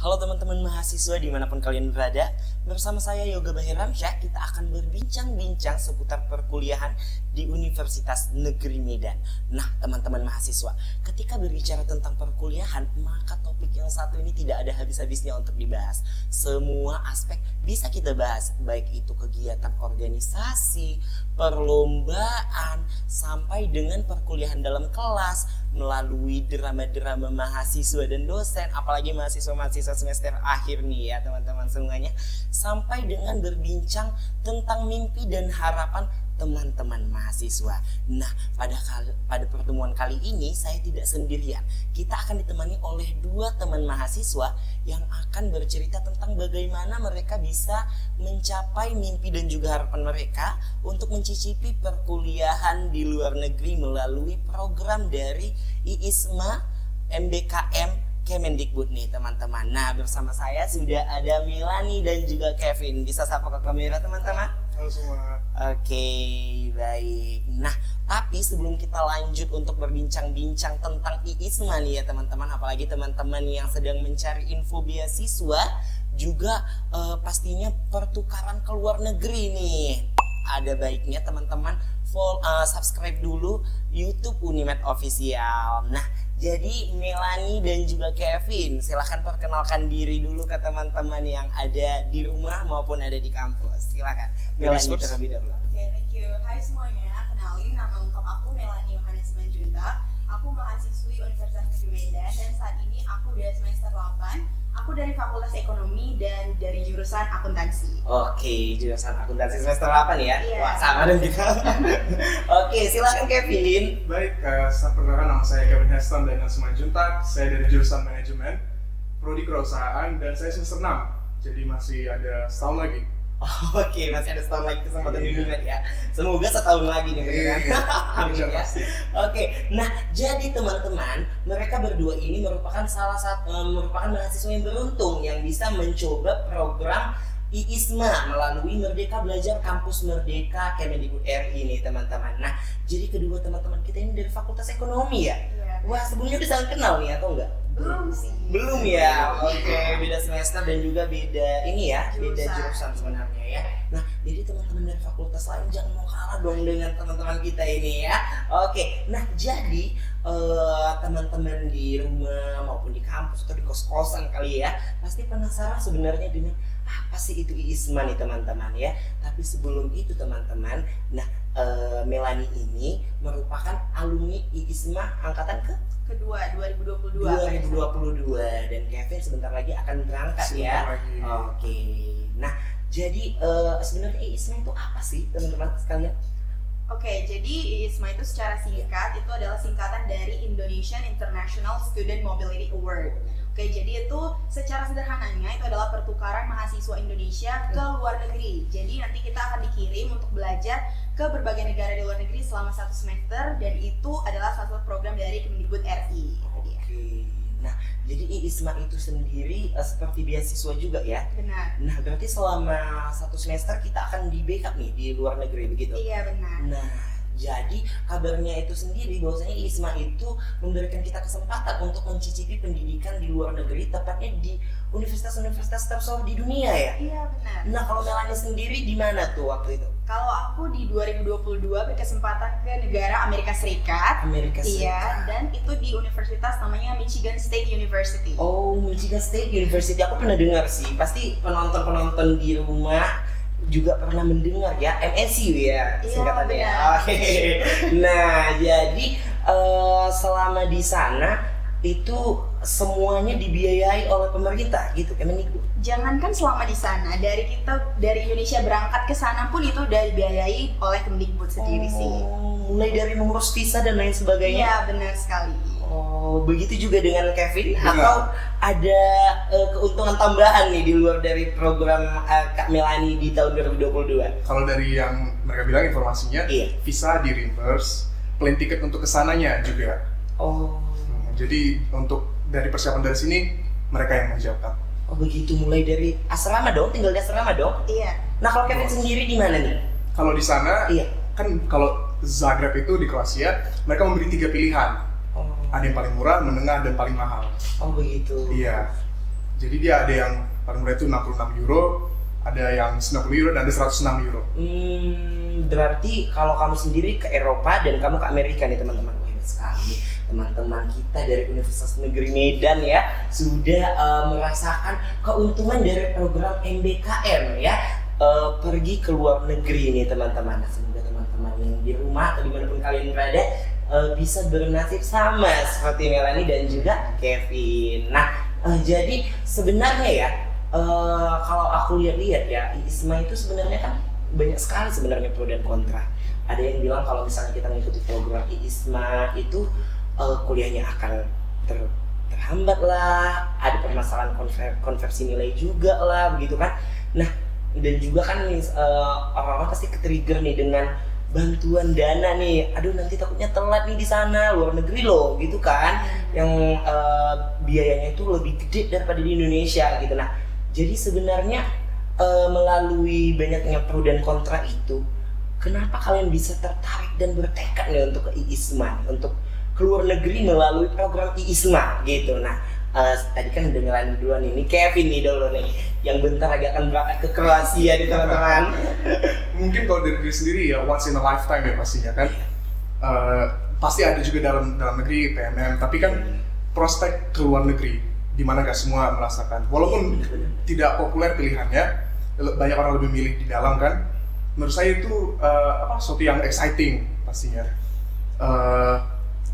Halo teman-teman mahasiswa dimanapun kalian berada. Bersama saya Yoga Bahiramsyah, kita akan berbincang-bincang seputar perkuliahan di Universitas Negeri Medan. Nah teman-teman mahasiswa, ketika berbicara tentang perkuliahan, maka topik yang satu ini tidak ada habis-habisnya untuk dibahas. Semua aspek bisa kita bahas, baik itu kegiatan organisasi, perlombaan, sampai dengan perkuliahan dalam kelas, melalui drama-drama mahasiswa dan dosen, apalagi mahasiswa-mahasiswa semester akhir nih ya teman-teman semuanya, sampai dengan berbincang tentang mimpi dan harapan teman-teman mahasiswa. Nah, pada pertemuan kali ini saya tidak sendirian. Kita akan ditemani oleh dua teman mahasiswa yang akan bercerita tentang bagaimana mereka bisa mencapai mimpi dan juga harapan mereka untuk mencicipi perkuliahan di luar negeri melalui program dari IISMA MBKM Kemendikbud nih teman-teman. Nah, bersama saya sudah ada Melanie dan juga Kevin. Bisa sapa ke kamera teman-teman? Halo semua. Oke, baik. Nah, tapi sebelum kita lanjut untuk berbincang-bincang tentang IISMA nih ya teman-teman, apalagi teman-teman yang sedang mencari info beasiswa, juga pastinya pertukaran ke luar negeri nih. Ada baiknya teman-teman subscribe dulu YouTube Unimed Official. Nah, jadi Melanie dan juga Kevin, silahkan perkenalkan diri dulu ke teman-teman yang ada di rumah maupun ada di kampus. Silahkan. Melanie terlebih dahulu. Oke, thank you. Hai semuanya, kenalin nama lengkap aku Melanie Yohanes Manjunta. Aku mahasiswi Universitas Negeri Medan dan saat ini aku udah semester 8. Aku dari Fakultas Ekonomi dan dari jurusan akuntansi. Oke, jurusan akuntansi semester 8 ya? Iya. Wah, sama dong kita. Oke, silakan Kevin. Baik, perkenalkan nama saya Kevin Heston dan Simanjuntak. Saya dari jurusan manajemen, prodi kewirausahaan, dan saya semester 6. Jadi masih ada setahun lagi. Oke, masih ada setahun lagi kesempatan di Unimed ya. Semoga setahun lagi nih beneran. Amin ya. Oke, nah jadi teman-teman, mereka berdua ini merupakan merupakan mahasiswa yang beruntung yang bisa mencoba program IISMA melalui Merdeka Belajar Kampus Merdeka Kemendikbud RI nih teman-teman. Nah, jadi kedua teman-teman kita ini dari Fakultas Ekonomi ya. Iya. Wah, sebelumnya udah saling kenal nih atau enggak? Belum sih. Belum ya. Oke, beda semester dan juga beda ini ya, beda jurusan sebenarnya ya. Nah, jadi teman-teman dari fakultas lain jangan mau kalah dong dengan teman-teman kita ini ya. Oke, nah jadi teman-teman di rumah maupun di kampus atau di kos-kosan kali ya, pasti penasaran sebenarnya dengan apa sih itu IISMA nih teman-teman ya. Tapi sebelum itu teman-teman, nah Melanie ini merupakan alumni IISMA angkatan Kedua, 2022. 2022 dan Kevin sebentar lagi akan berangkat ya. Oke. Nah, jadi sebenarnya IISMA itu apa sih teman-teman sekalian? Oke, jadi IISMA itu secara singkat itu adalah singkatan dari Indonesian International Student Mobility Award. Oke, jadi itu secara sederhananya itu adalah pertukaran mahasiswa Indonesia ke luar negeri. Jadi nanti kita akan dikirim untuk belajar ke berbagai negara di luar negeri selama 1 semester dan itu adalah salah satu program dari Kemendikbud RI. Oke. Nah, jadi IISMA itu sendiri seperti beasiswa juga ya? Benar. Nah, berarti selama 1 semester kita akan di backup nih di luar negeri begitu? Iya, benar. Nah, jadi kabarnya itu sendiri bahwasanya IISMA itu memberikan kita kesempatan untuk mencicipi pendidikan di luar negeri, tepatnya di universitas-universitas tersohor di dunia ya? Iya, benar. Nah, kalau Melanie sendiri di mana tuh waktu itu? Kalau aku di 2022 berkesempatan ke negara Amerika Serikat. Amerika Serikat. Iya, dan itu di universitas namanya Michigan State University. Oh, Michigan State University. Aku pernah dengar sih. Pasti penonton-penonton di rumah juga pernah mendengar ya, MSU ya singkatannya. Iya, Oke. Nah, jadi selama di sana itu semuanya dibiayai oleh pemerintah gitu, Kemendikbud. Jangankan selama di sana, dari Indonesia berangkat ke sana pun itu udah dibiayai oleh Kemendikbud sendiri sih. Mulai dari mengurus visa dan lain sebagainya. Iya, benar sekali. Oh, begitu juga dengan Kevin atau ada keuntungan tambahan nih di luar dari program Kak Melanie di tahun 2022? Kalau dari yang mereka bilang informasinya, Iya. visa di reimburse, plane ticket untuk kesananya juga. Oh. Jadi untuk dari persiapan dari sini mereka yang menyiapkan. Oh begitu, mulai dari asrama dong, tinggal di asrama dong. Iya. Nah kalau Kevin sendiri di mana nih? Kalau di sana, Iya. kan kalau Zagreb itu di Kroasia, mereka memberi 3 pilihan. Oh. Ada yang paling murah, menengah, dan paling mahal. Oh begitu. Iya. Jadi dia ada yang paling murah itu 66 euro, ada yang 90 euro, dan ada 106 euro. Berarti kalau kamu sendiri ke Eropa dan kamu ke Amerika nih teman-teman. Wah, hebat sekali nih. Teman-teman kita dari Universitas Negeri Medan ya sudah merasakan keuntungan dari program MBKM ya, pergi ke luar negeri nih teman-teman. Nah, semoga teman-teman yang di rumah atau dimanapun kalian berada bisa bernasib sama seperti Melanie dan juga Kevin. Nah, jadi sebenarnya ya kalau aku lihat-lihat ya, ISMA itu sebenarnya kan banyak sekali sebenarnya pro dan kontra. Ada yang bilang kalau misalnya kita mengikuti program ISMA itu kuliahnya akan terhambat lah, ada permasalahan konversi nilai juga lah, begitu kan. Nah, dan juga kan orang-orang pasti ke-trigger nih dengan bantuan dana nih. Aduh, nanti takutnya telat nih di sana, luar negeri loh, gitu kan. Yang biayanya itu lebih gede daripada di Indonesia gitu. Nah, jadi sebenarnya melalui banyaknya pro dan kontra itu, kenapa kalian bisa tertarik dan bertekad nih untuk ke ISMA, untuk keluar negeri melalui program ISMA gitu. Nah, tadi kan udah ngelain duluan ini Kevin nih dulu nih yang bentar agak akan berangkat ke Kroasia nih teman-teman. Mungkin kalau dari diri sendiri ya once in a lifetime ya pastinya kan. Pasti ada juga dalam negeri PNM, tapi kan prospek ke luar negeri di mana gak semua merasakan. Walaupun tidak populer pilihannya, banyak orang lebih milih di dalam kan. Menurut saya itu sesuatu yang exciting pastinya.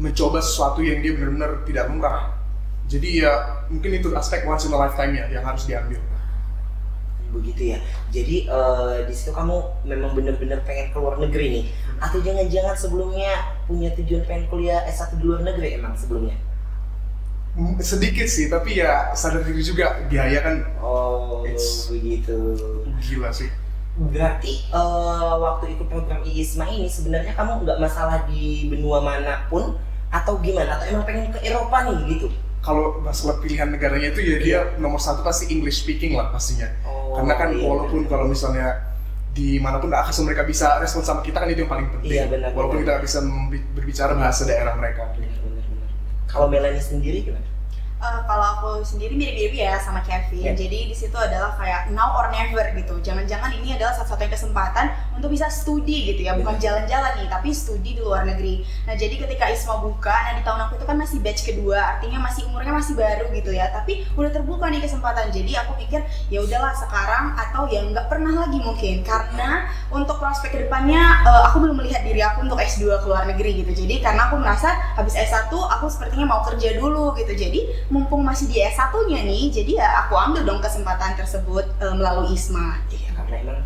Mencoba sesuatu yang dia benar-benar tidak lumrah. Jadi ya mungkin itu aspek once in a lifetime ya yang harus diambil. Begitu ya. Jadi di situ kamu memang benar-benar pengen keluar negeri nih, atau jangan-jangan sebelumnya punya tujuan pengen kuliah S1 di luar negeri emang sebelumnya? Sedikit sih, tapi ya sadar diri juga biaya kan. Oh, begitu. Gila sih. Berarti waktu ikut program ISMA ini sebenarnya kamu nggak masalah di benua manapun atau gimana? Atau emang pengen ke Eropa nih gitu? Kalau masalah pilihan negaranya itu ya dia nomor satu pasti English speaking lah pastinya. Karena kan walaupun kalau misalnya dimanapun akses mereka bisa respon sama kita kan itu yang paling penting. Iya, benar, walaupun kita bisa berbicara bahasa daerah mereka. Benar. Kalau Melanie sendiri gimana? Kalau aku sendiri mirip-mirip ya sama Kevin. Jadi di situ adalah kayak now or never gitu. Jangan-jangan ini adalah satu-satunya kesempatan untuk bisa studi gitu ya, bukan jalan-jalan nih, tapi studi di luar negeri. Nah, jadi ketika ISMA buka, nah di tahun aku itu kan masih batch kedua, artinya masih umurnya masih baru gitu ya. Tapi udah terbuka nih kesempatan. Jadi aku pikir ya udahlah sekarang atau ya nggak pernah lagi mungkin, karena untuk prospek kedepannya aku belum melihat diri aku untuk S2 ke luar negeri gitu. Jadi karena aku merasa habis S1 aku sepertinya mau kerja dulu gitu. Jadi mumpung masih di S1-nya nih, jadi ya aku ambil dong kesempatan tersebut melalui ISMA. Iya, karena emang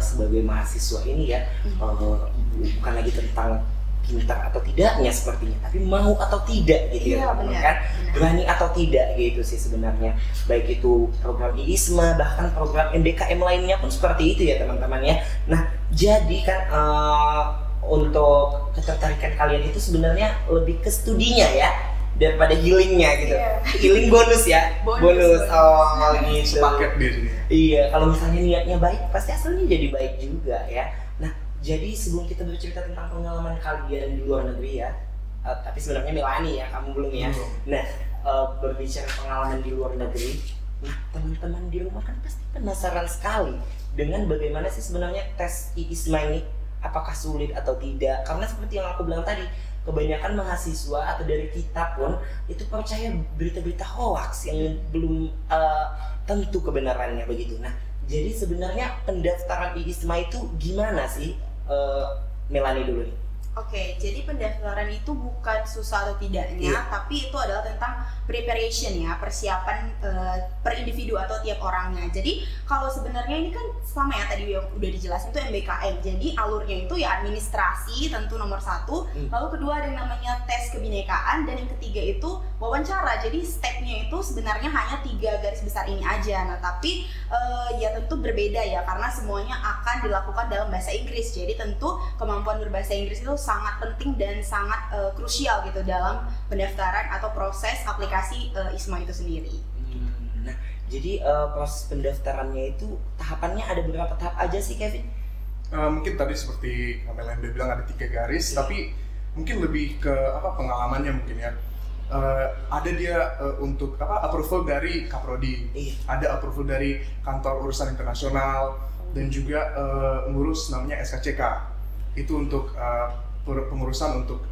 sebagai mahasiswa ini ya bukan lagi tentang pintar atau tidaknya sepertinya, tapi mau atau tidak gitu ya teman-teman kan, berani atau tidak gitu sih sebenarnya. Baik itu program ISMA, bahkan program MBKM lainnya pun seperti itu ya teman-teman ya. Nah, jadi kan untuk ketertarikan kalian itu sebenarnya lebih ke studinya ya daripada healingnya gitu. Healing bonus ya, bonus. Oh gitu. Sepaket dia sini. Iya, kalau misalnya niatnya baik, pasti hasilnya jadi baik juga ya. Nah, jadi sebelum kita bercerita tentang pengalaman kalian di luar negeri ya, tapi sebenarnya Melanie ya, kamu belum ya. Nah, berbicara pengalaman di luar negeri, nah teman-teman di rumah kan pasti penasaran sekali dengan bagaimana sih sebenarnya tes ISMA ini, apakah sulit atau tidak? Karena seperti yang aku bilang tadi, kebanyakan mahasiswa atau dari kita pun itu percaya berita-berita hoax yang belum tentu kebenarannya begitu. Nah, jadi sebenarnya pendaftaran ISMA itu gimana sih? Melanie dulu nih. Oke, jadi pendaftaran itu bukan susah atau tidaknya, tapi itu adalah tentang preparation ya, persiapan per individu atau tiap orangnya. Jadi kalau sebenarnya ini kan sama ya tadi udah dijelasin itu MBKM. Jadi alurnya itu ya administrasi tentu nomor satu, lalu kedua ada yang namanya tes kebinekaan, dan yang ketiga itu wawancara. Jadi stepnya itu sebenarnya hanya 3 garis besar ini aja. Nah tapi ya tentu berbeda ya, karena semuanya akan dilakukan dalam bahasa Inggris. Jadi tentu kemampuan berbahasa Inggris itu sangat penting dan sangat krusial gitu dalam pendaftaran atau proses aplikasi ISMA itu sendiri. Nah, jadi proses pendaftarannya itu tahapannya ada berapa tahap aja sih, Kevin? Mungkin tadi seperti Melanie bilang ada 3 garis, tapi mungkin lebih ke pengalamannya mungkin ya. ada dia untuk approval dari Kaprodi, ada approval dari kantor urusan internasional, dan juga ngurus namanya SKCK. Itu untuk pengurusan untuk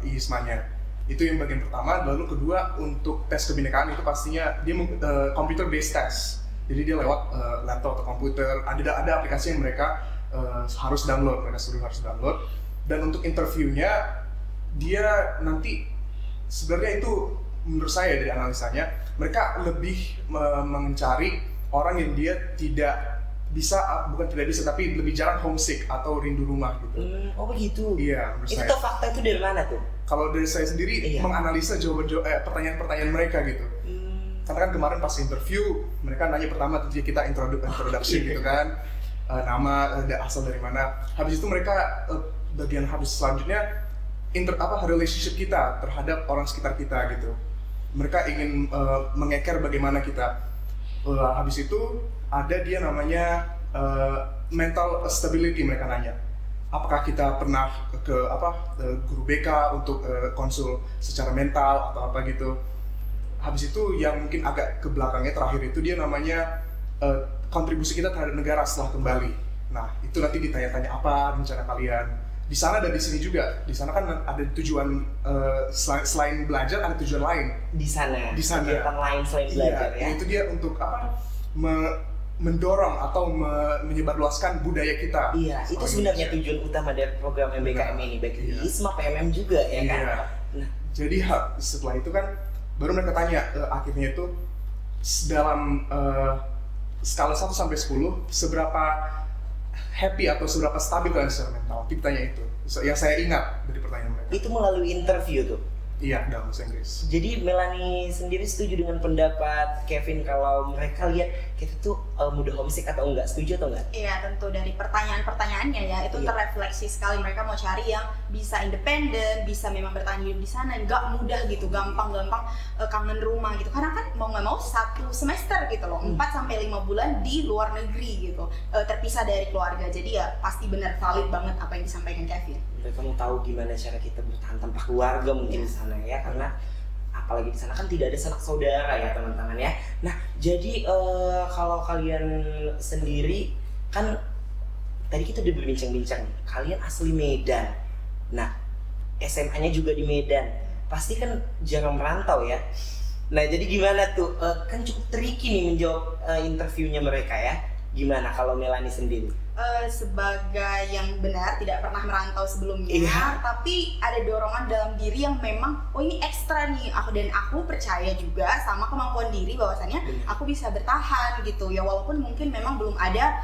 ISMA-nya. Itu yang bagian pertama. Lalu kedua, untuk tes kebinekaan itu pastinya dia computer based test. Jadi dia lewat laptop atau komputer. Ada aplikasi yang mereka harus download, mereka suruh harus download. Dan untuk interviewnya dia nanti sebenarnya itu menurut saya dari analisanya mereka lebih mencari orang yang dia tidak bisa, bukan tidak bisa tapi lebih jarang homesick atau rindu rumah gitu. Oh begitu. Iya, menurut saya. Itu fakta itu dari mana tuh? Kalau dari saya sendiri menganalisa pertanyaan-pertanyaan mereka gitu. Karena kan kemarin pas interview mereka nanya pertama tentunya kita introduction gitu kan, nama, asal dari mana. Habis itu mereka bagian habis selanjutnya relationship kita terhadap orang sekitar kita gitu. Mereka ingin mengeker bagaimana kita. Habis itu ada dia namanya mental stability, mereka nanya. Apakah kita pernah ke guru BK untuk konsul secara mental atau apa gitu. Habis itu yang mungkin agak ke belakangnya terakhir itu dia namanya kontribusi kita terhadap negara setelah kembali. Nah, itu nanti ditanya-tanya apa rencana kalian. Di sana dan di sini juga. Di sana kan ada tujuan selain belajar ada tujuan lain. Di sana. Kegiatan lain selain belajar ya. Itu dia untuk mendorong atau menyebarluaskan budaya kita. Iya, itu sebenarnya tujuan utama dari program MBKM ini, baik di ISMA, PMM juga ya kan. Nah, jadi setelah itu kan baru mereka tanya akhirnya itu dalam skala 1 sampai 10 seberapa happy atau seberapa stabil kalian secara mental? Tanya itu. Yang saya ingat dari pertanyaan mereka. Itu melalui interview tuh? Iya, dalam bahasa Inggris. Jadi Melanie sendiri setuju dengan pendapat Kevin kalau mereka lihat kita tuh mudah homesick atau enggak? Setuju atau enggak? Iya, tentu dari pertanyaan-pertanyaannya ya itu terefleksi sekali. Mereka mau cari yang bisa independen, bisa memang bertahan hidup di sana, nggak mudah gitu, gampang-gampang kangen rumah gitu. Karena kan mau nggak mau 1 semester gitu loh, 4 sampai 5 bulan di luar negeri gitu, terpisah dari keluarga. Jadi ya pasti benar valid banget apa yang disampaikan Kevin. Mereka mau tahu gimana cara kita bertahan tanpa keluarga mungkin di sana ya, karena apalagi di sana kan tidak ada sanak saudara ya teman-teman ya. Nah jadi kalau kalian sendiri kan tadi kita udah berbincang-bincang nih, kalian asli Medan. Nah SMA-nya juga di Medan, pasti kan jarang merantau ya. Nah jadi gimana tuh, kan cukup tricky nih menjawab interviewnya mereka ya. Gimana kalau Melanie sendiri? Sebagai yang benar tidak pernah merantau sebelumnya, tapi ada dorongan dalam diri yang memang ini ekstra nih aku percaya juga sama kemampuan diri bahwasannya aku bisa bertahan gitu ya, walaupun mungkin memang belum ada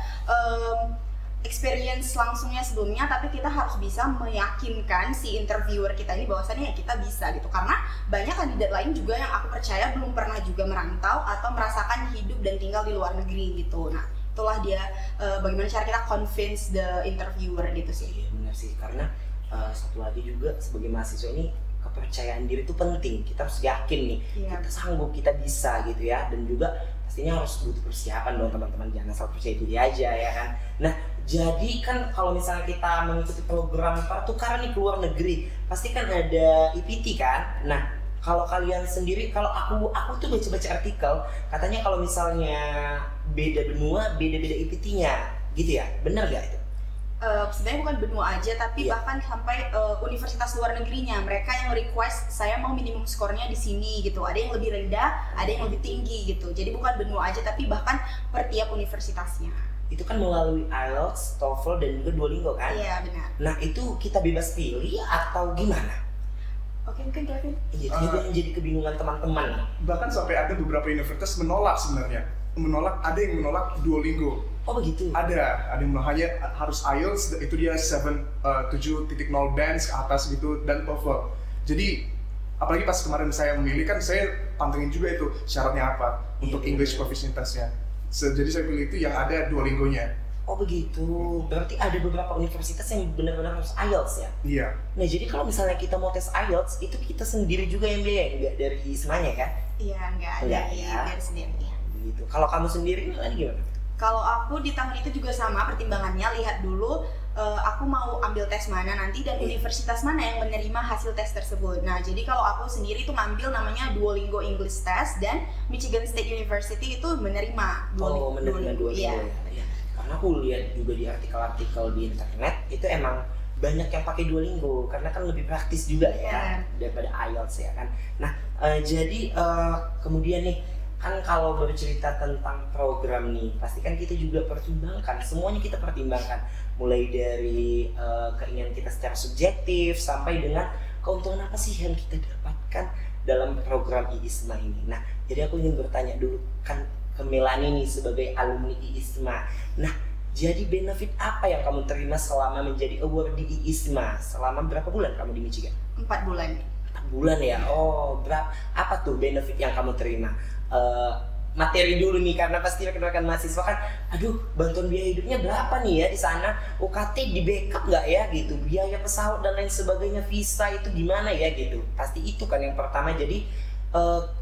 experience langsungnya sebelumnya, tapi kita harus bisa meyakinkan si interviewer kita ini bahwasannya ya kita bisa gitu, karena banyak kandidat lain juga yang aku percaya belum pernah juga merantau atau merasakan hidup dan tinggal di luar negeri gitu. Nah itulah dia bagaimana cara kita convince the interviewer gitu sih. Iya benar sih, karena satu lagi juga sebagai mahasiswa ini kepercayaan diri itu penting. Kita harus yakin nih kita sanggup, kita bisa gitu ya, dan juga pastinya harus butuh persiapan dong teman-teman, jangan asal percaya diri aja ya kan. Nah jadi kan kalau misalnya kita mengikuti program pertukaran nih ke luar negeri, pasti kan ada IPT kan. Nah kalau kalian sendiri, kalau aku tuh baca-baca artikel katanya kalau misalnya beda benua, beda-beda IPT-nya gitu ya, benar gak itu? Sebenarnya bukan benua aja, tapi bahkan sampai universitas luar negerinya mereka yang request saya mau minimum skornya di sini gitu. Ada yang lebih rendah, ada yang lebih tinggi gitu. Jadi bukan benua aja, tapi bahkan per tiap universitasnya. Itu kan melalui IELTS, TOEFL dan juga Duolingo kan? Iya benar. Nah itu kita bebas pilih atau gimana? Oke, mungkin Kevin. Iya, itu yang jadi kebingungan teman-teman. Bahkan sampai ada beberapa universitas menolak sebenarnya. Ada yang menolak Duolingo. Oh begitu? Ada yang hanya harus IELTS, itu dia 7.0 bands ke atas gitu, dan TOEFL. Jadi apalagi pas kemarin saya memilih kan saya pantengin juga itu syaratnya apa untuk English proficiency-nya. Jadi saya pilih itu yang ada Duolingo-nya. Oh begitu, berarti ada beberapa universitas yang benar-benar harus IELTS ya? Iya. Nah jadi kalau misalnya kita mau tes IELTS, itu kita sendiri juga yang biayain, nggak dari ISMA-nya kan? Iya, nggak ada ya. Dari sendiri ya. Begitu. Kalau kamu sendiri gimana? Kalau aku di tahun itu juga sama pertimbangannya, lihat dulu aku mau ambil tes mana nanti dan universitas mana yang menerima hasil tes tersebut. Nah, jadi kalau aku sendiri itu ngambil namanya Duolingo English Test, dan Michigan State University itu menerima Duolingo. Iya. Karena aku lihat juga di artikel-artikel di internet itu emang banyak yang pakai Duolingo karena kan lebih praktis juga ya daripada IELTS ya kan. Nah, jadi kemudian nih kan kalau bercerita tentang program nih, pasti kan kita juga pertimbangkan, semuanya kita pertimbangkan, mulai dari keinginan kita secara subjektif sampai dengan keuntungan apa sih yang kita dapatkan dalam program IISMA ini. Nah, jadi aku ingin bertanya dulu kan ke Melanie nih sebagai alumni IISMA. Nah, jadi benefit apa yang kamu terima selama menjadi award di IISMA? Selama berapa bulan kamu di Michigan? 4 bulan. 4 bulan ya? Oh, apa tuh benefit yang kamu terima? Materi dulu nih, karena pasti rekan-rekan mahasiswa kan, aduh bantuan biaya hidupnya berapa nih ya di sana, UKT di backup nggak ya gitu, biaya pesawat dan lain sebagainya, visa itu gimana ya gitu, pasti itu kan yang pertama jadi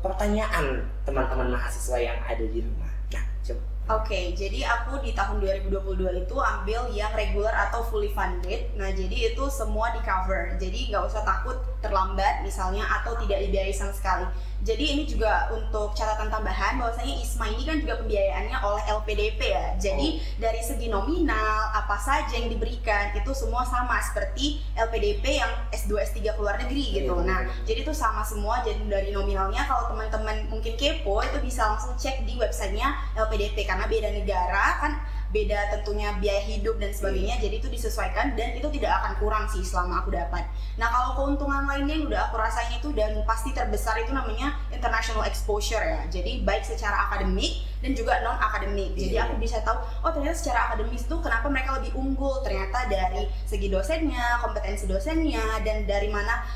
pertanyaan teman-teman mahasiswa yang ada di rumah. Nah, coba. Oke, jadi aku di tahun 2022 itu ambil yang regular atau fully funded. Nah, jadi itu semua di cover. Jadi nggak usah takut terlambat misalnya atau tidak dibiayai sama sekali. Jadi ini juga untuk catatan tambahan bahwasanya ISMA ini kan juga pembiayaannya oleh LPDP ya. Jadi dari segi nominal apa saja yang diberikan itu semua sama seperti LPDP yang S2 S3 ke luar negeri gitu. Nah, jadi itu sama semua. Jadi dari nominalnya kalau teman-teman mungkin kepo itu bisa langsung cek di websitenya LPDP, karena beda negara kan beda tentunya biaya hidup dan sebagainya, jadi itu disesuaikan dan itu tidak akan kurang sih selama aku dapat. Nah, kalau keuntungan lainnya yang udah aku rasain itu dan pasti terbesar itu namanya international exposure ya. Jadi baik secara akademik dan juga non akademik. Jadi aku bisa tahu, oh ternyata secara akademis itu kenapa mereka lebih unggul, ternyata dari segi dosennya, kompetensi dosennya, dan dari mana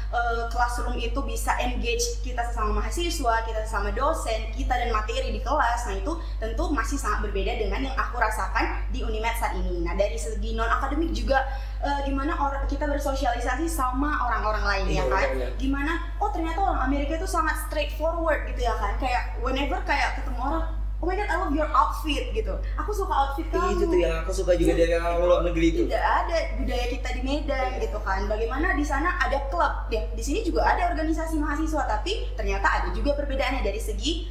classroom itu bisa engage kita sesama mahasiswa, kita sesama dosen, kita dan materi di kelas. Nah, itu tentu masih sangat berbeda dengan yang aku rasakan di Unimed saat ini. Nah, dari segi non akademik juga gimana kita bersosialisasi sama orang-orang lain ya kan. Gimana, oh ternyata orang Amerika itu sangat straightforward gitu ya kan. Kayak whenever kayak ketemu orang, oh my god, I love your outfit gitu. Aku suka outfit kamu. Itu tuh yang aku suka juga dari orang luar negeri itu. Tidak ada budaya kita di Medan gitu kan. Bagaimana di sana ada klub ya. Di sini juga ada organisasi mahasiswa, tapi ternyata ada juga perbedaannya dari segi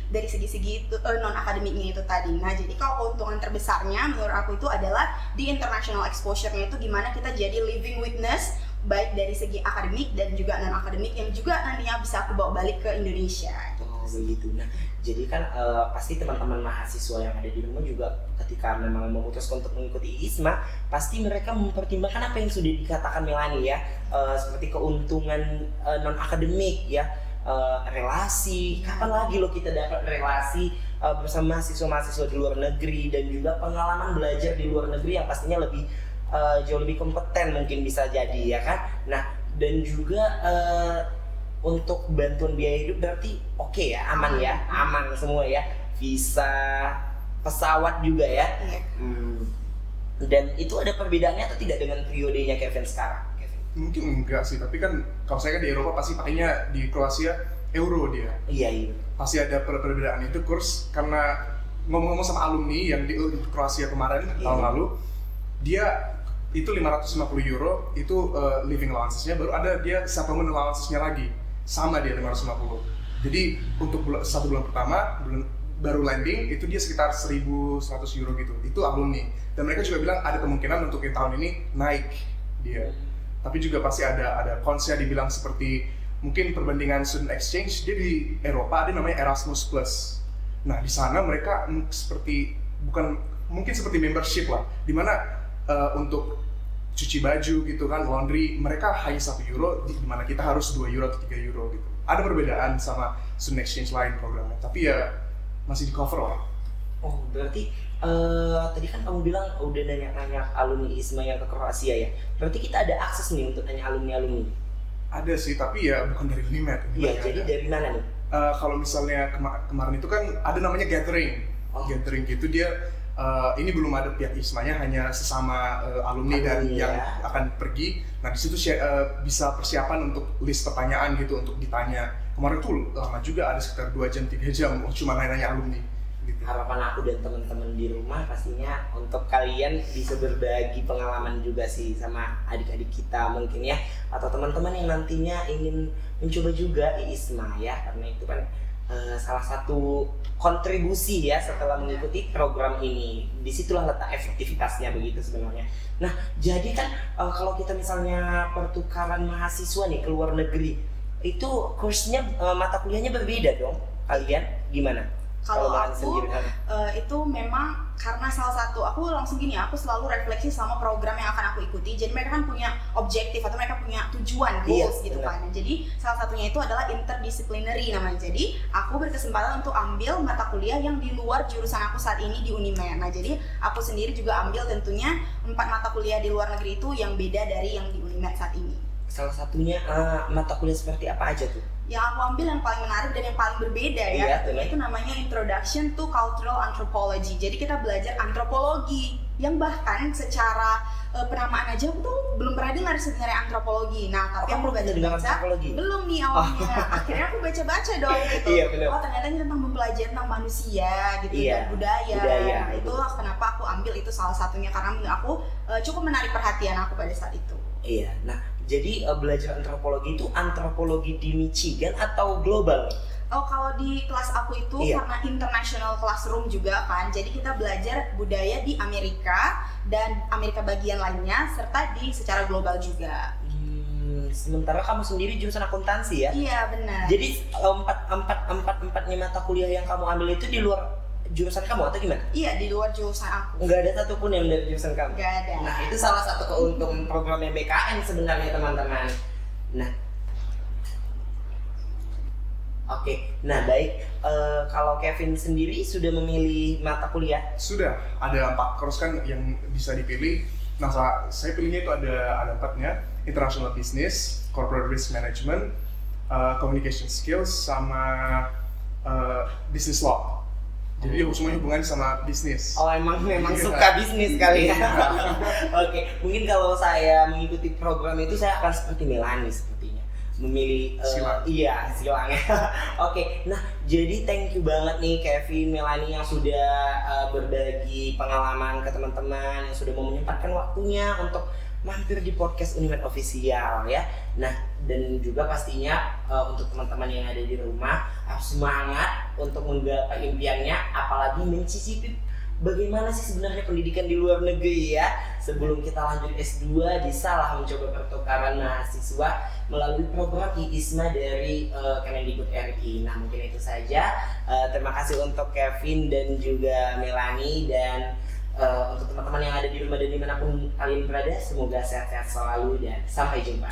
itu non akademiknya itu tadi. Nah, jadi kalau keuntungan terbesarnya menurut aku itu adalah di international exposure-nya itu gimana kita jadi living witness baik dari segi akademik dan juga non akademik yang juga nantinya bisa aku bawa balik ke Indonesia. Oh begitu. Nah, jadi kan pasti teman-teman mahasiswa yang ada di rumah juga ketika memang memutuskan untuk mengikuti IISMA, pasti mereka mempertimbangkan apa yang sudah dikatakan Melanie ya, seperti keuntungan non akademik ya, relasi. Kapan lagi lo kita dapat relasi bersama mahasiswa-mahasiswa di luar negeri, dan juga pengalaman belajar di luar negeri yang pastinya lebih jauh lebih kompeten mungkin bisa jadi ya kan. Nah, dan juga untuk bantuan biaya hidup berarti oke ya, aman ya, aman semua ya, visa, pesawat juga ya. Dan itu ada perbedaannya atau tidak dengan periodenya Kevin sekarang? Mungkin enggak sih, tapi kan kalau saya kan di Eropa pasti pakainya di Kroasia euro dia. Iya. Pasti ada perbedaan itu kurs, karena ngomong-ngomong sama alumni yang di Kroasia kemarin tahun lalu, dia itu 550 euro itu living allowances-nya, baru ada dia settlement allowances-nya lagi sama dia 550. Jadi untuk satu bulan pertama baru landing itu dia sekitar 1.100 euro gitu. Itu alumni, dan mereka juga bilang ada kemungkinan untuk yang tahun ini naik dia. Tapi juga pasti ada konsnya, dibilang seperti mungkin perbandingan student exchange, dia di Eropa ada namanya Erasmus Plus. Nah, di sana mereka seperti mungkin seperti membership lah, dimana untuk cuci baju gitu kan, laundry, mereka hanya 1 euro, dimana kita harus 2 euro atau 3 euro gitu. Ada perbedaan sama student exchange lain programnya, tapi ya masih di cover lah. Oh, berarti tadi kan kamu bilang udah nanya-nanya alumni IISMA yang ke Kroasia ya, berarti kita ada akses nih untuk nanya alumni-alumni? Ada sih, tapi ya bukan dari Unimed. Iya, jadi dari mana nih? Kalau misalnya kemarin itu kan ada namanya gathering. Gathering gitu, dia ini belum ada pihak IISMA-nya, hanya sesama alumni dan yang akan pergi. Nah, di situ bisa persiapan untuk list pertanyaan gitu untuk ditanya. Kemarin tuh lama juga, ada sekitar 2 jam 3 jam cuma nanya alumni gitu. Harapan aku dan teman-teman di rumah pastinya untuk kalian bisa berbagi pengalaman juga sih sama adik-adik kita mungkin ya, atau teman-teman yang nantinya ingin mencoba juga IISMA ya, karena itu kan salah satu kontribusi ya setelah mengikuti program ini. Disitulah letak efektivitasnya begitu sebenarnya. Nah, jadi kan kalau kita misalnya pertukaran mahasiswa nih ke luar negeri, itu kursnya mata kuliahnya berbeda dong. Kalian gimana? Kalau Mbak Ani aku sendiri, itu memang karena salah satu, aku langsung gini, aku selalu refleksi sama program yang akan aku ikuti. Jadi mereka kan punya objektif atau mereka punya tujuan, goals gitu kan. Nah, jadi salah satunya itu adalah interdisciplinary namanya. Jadi aku berkesempatan untuk ambil mata kuliah yang di luar jurusan aku saat ini di Unimed. Nah, jadi aku sendiri juga ambil tentunya 4 mata kuliah di luar negeri itu yang beda dari yang di Unimed saat ini. Salah satunya mata kuliah seperti apa aja tuh? Yang aku ambil yang paling menarik dan yang paling berbeda ya, itu namanya Introduction to Cultural Anthropology. Jadi kita belajar antropologi yang bahkan secara penamaan aja aku tuh belum pernah dengar sebenarnya antropologi. Nah, tapi aku baca-baca belum nih awalnya. Akhirnya aku baca-baca dong gitu. Oh, ternyata ini tentang mempelajari tentang manusia gitu dan budaya. Nah, itulah kenapa aku ambil itu salah satunya, karena menurut aku cukup menarik perhatian aku pada saat itu. Iya. Nah, jadi belajar antropologi itu antropologi di Michigan atau global? Oh, kalau di kelas aku itu karena international classroom juga kan, jadi kita belajar budaya di Amerika dan Amerika bagian lainnya serta di secara global juga. Sementara kamu sendiri jurusan akuntansi ya? Iya, benar. Jadi empatnya mata kuliah yang kamu ambil itu di luar jurusan kamu atau gimana? Iya, di luar jurusan aku. Nggak ada satupun yang dari jurusan kamu? Nggak ada. Nah, itu salah satu keuntungan programnya BKN sebenarnya teman-teman. Nah, oke. Nah, baik. Kalau Kevin sendiri sudah memilih mata kuliah? Sudah, ada 4 course kan yang bisa dipilih. Nah, saya pilihnya itu ada 4-nya. International Business, Corporate Risk Management, Communication Skills, sama Business Law. Jadi semuanya hubungan sama bisnis. Oh, memang suka bisnis kali ya. Oke, mungkin kalau saya mengikuti program itu saya akan seperti Melani sepertinya, memilih silang. Oke, nah jadi thank you banget nih Kevin, Melani yang sudah berbagi pengalaman ke teman-teman, yang sudah mau menyempatkan waktunya untuk mampir di podcast Unimed Official ya. Nah, dan juga pastinya untuk teman-teman yang ada di rumah harus semangat untuk menggapai impiannya, apalagi mencicipi bagaimana sih sebenarnya pendidikan di luar negeri ya. Sebelum kita lanjut S2, bisalah mencoba pertukaran mahasiswa melalui program IISMA dari Kemendikbud RI. Nah, mungkin itu saja. Terima kasih untuk Kevin dan juga Melani, dan untuk teman-teman yang ada di rumah dan dimanapun kalian berada, semoga sehat-sehat selalu dan sampai jumpa.